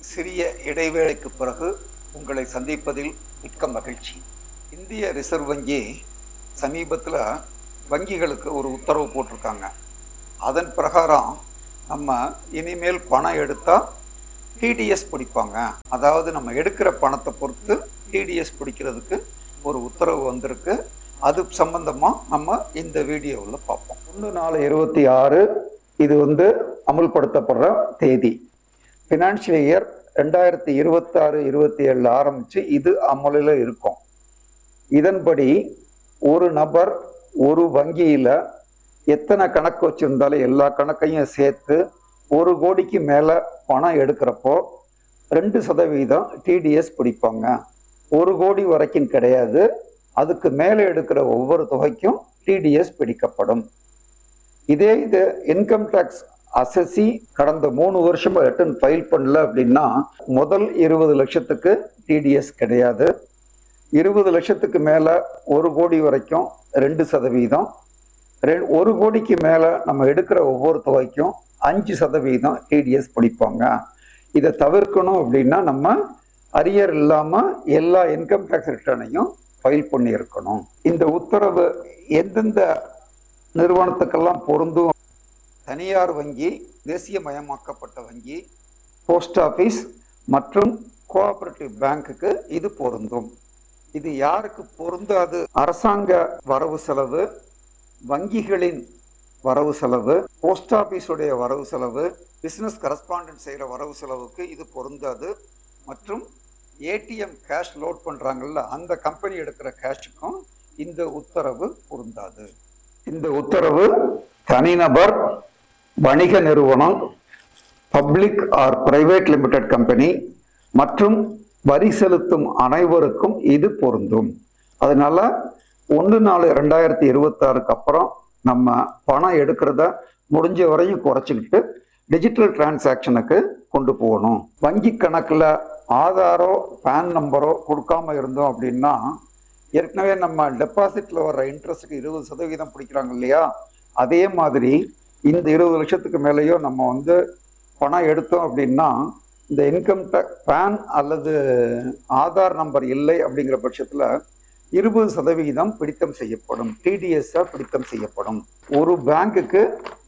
சிறிய இடைவேளைக்கு பிறகு உங்களை சந்திப்பதில் மிக்க மகிழ்ச்சி. இந்திய ரிசர்வ் வங்கி சமீபத்தில் வங்கிகளுக்கு ஒரு உத்தரவு போட்டிருக்காங்க. அதன் பிரகாரம் நம்ம இனிமேல் பணம் எடுத்தால் டிடிஎஸ் பிடிப்பாங்க. அதாவது நம்ம எடுக்கிற பணத்தை பொறுத்து டிடிஎஸ் பிடிக்கிறதுக்கு ஒரு உத்தரவு வந்திருக்கு. அது சம்பந்தமாக நம்ம இந்த வீடியோவில் பார்ப்போம். 1/4/26 இது அமுல்படுத்தப்படுற தேதி. ஃபினான்ஷியல் இயர் 2026-27 ஆரம்பித்து இது அமலில் இருக்கும். இதன்படி ஒரு நபர் ஒரு வங்கியில் எத்தனை கணக்கு வச்சுருந்தாலும் எல்லா கணக்கையும் சேர்த்து 1 கோடிக்கு மேலே பணம் எடுக்கிறப்போ 2% டிடிஎஸ் பிடிப்பாங்க. 1 கோடி வரைக்கும் கிடையாது. அதுக்கு மேலே எடுக்கிற ஒவ்வொரு தொகைக்கும் டிடிஎஸ் பிடிக்கப்படும். இது இன்கம் டேக்ஸ் அசசி கடந்த 3 வருஷமா ரிட்டர்ன் ஃபைல் பண்ணல அப்படின்னா முதல் 20 லட்சத்துக்கு டிடிஎஸ் கிடையாது. 20 லட்சத்துக்கு மேலே 1 கோடி வரைக்கும் 2%, 1 கோடிக்கு மேலே நம்ம எடுக்கிற ஒவ்வொரு தொகைக்கும் 5% டிடிஎஸ் பிடிப்பாங்க. இதை தவிர்க்கணும் அப்படின்னா நம்ம அரியர் இல்லாமல் எல்லா இன்கம் டேக்ஸ் ரிட்டர்னையும் ஃபைல் பண்ணியிருக்கணும். இந்த உத்தரவு எந்தெந்த நிறுவனத்துக்கெல்லாம் பொருந்தும்? தனியார் வங்கி, தேசியமயமாக்கப்பட்ட வங்கி, போஸ்ட் ஆஃபீஸ் மற்றும் கோஆபரேட்டிவ் பேங்க்குக்கு இது பொருந்தும். இது யாருக்கு பொருந்தாது? அரசாங்க வரவு செலவு, வங்கிகளின் வரவு செலவு, போஸ்ட் ஆஃபீஸுடைய வரவு செலவு, பிஸ்னஸ் கரஸ்பாண்டன்ட் செய்கிற வரவு செலவுக்கு இது பொருந்தாது. மற்றும் ஏடிஎம் கேஷ் லோட் பண்ணுறாங்கல்ல, அந்த கம்பெனி எடுக்கிற கேஷுக்கும் இந்த உத்தரவு பொருந்தாது. இந்த உத்தரவு தனிநபர், வணிக நிறுவனம், public R private limited company மற்றும் வரி செலுத்தும் அனைவருக்கும் இது பொருந்தும். அதனால 1/4/2026 அப்புறம் நம்ம பணம் எடுக்கிறத முடிஞ்ச வரையும் குறைச்சிக்கிட்டு டிஜிட்டல் டிரான்சாக்ஷனுக்கு கொண்டு போகணும். வங்கி கணக்கில் ஆதாரோ பேன் நம்பரோ கொடுக்காம இருந்தோம் அப்படின்னா ஏற்கனவே நம்ம டெபாசிட்ல வர்ற இன்ட்ரெஸ்ட்டுக்கு 20% பிடிக்கிறாங்க இல்லையா? அதே மாதிரி இந்த 20 லட்சத்துக்கு மேலேயோ நம்ம பணம் எடுத்தோம் அப்படின்னா இந்த இன்கம் டேக்ஸ் பேன் அல்லது ஆதார் நம்பர் இல்லை அப்படிங்கிற பட்சத்தில் 20% பிடித்தம் செய்யப்படும், டிடிஎஸ்ஸாக பிடித்தம் செய்யப்படும். ஒரு பேங்குக்கு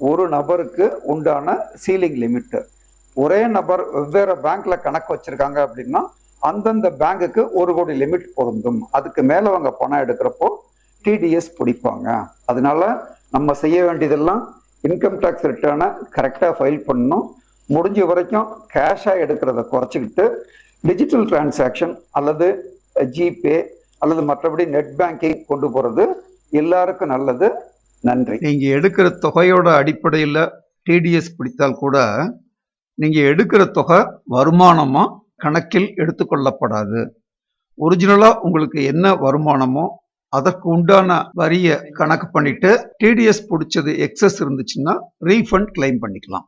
ஒரு நபருக்கு உண்டான சீலிங் லிமிட்டு. ஒரே நபர் வெவ்வேறு பேங்க்ல கணக்கு வச்சிருக்காங்க அப்படின்னா அந்தந்த பேங்குக்கு 1 கோடி லிமிட் பொருந்தும். அதுக்கு மேலே அவங்க பணம் எடுக்கிறப்போ டிடிஎஸ் பிடிப்பாங்க. அதனால நம்ம செய்ய வேண்டியதெல்லாம் இன்கம் டேக்ஸ் ரிட்டர்னை கரெக்டாக ஃபைல் பண்ணணும். முடிஞ்ச வரைக்கும் கேஷாக எடுக்கிறத குறைச்சிக்கிட்டு டிஜிட்டல் டிரான்சாக்ஷன் அல்லது ஜிபே அல்லது மற்றபடி நெட் பேங்கிங் கொண்டு போகிறது எல்லாருக்கும் நல்லது. நன்றி. நீங்கள் எடுக்கிற தொகையோட அடிப்படையில் டிடிஎஸ் பிடித்தால் கூட நீங்கள் எடுக்கிற தொகை வருமானமாக கணக்கில் எடுத்துக்கொள்ளப்படாது. ஒரிஜினலாக உங்களுக்கு என்ன வருமானமோ அதற்கு உண்டான வரியை கணக்கு பண்ணிட்டு டிடிஎஸ் பிடிச்சது எக்ஸஸ் இருந்துச்சுன்னா ரீஃபண்ட் கிளைம் பண்ணிக்கலாம்.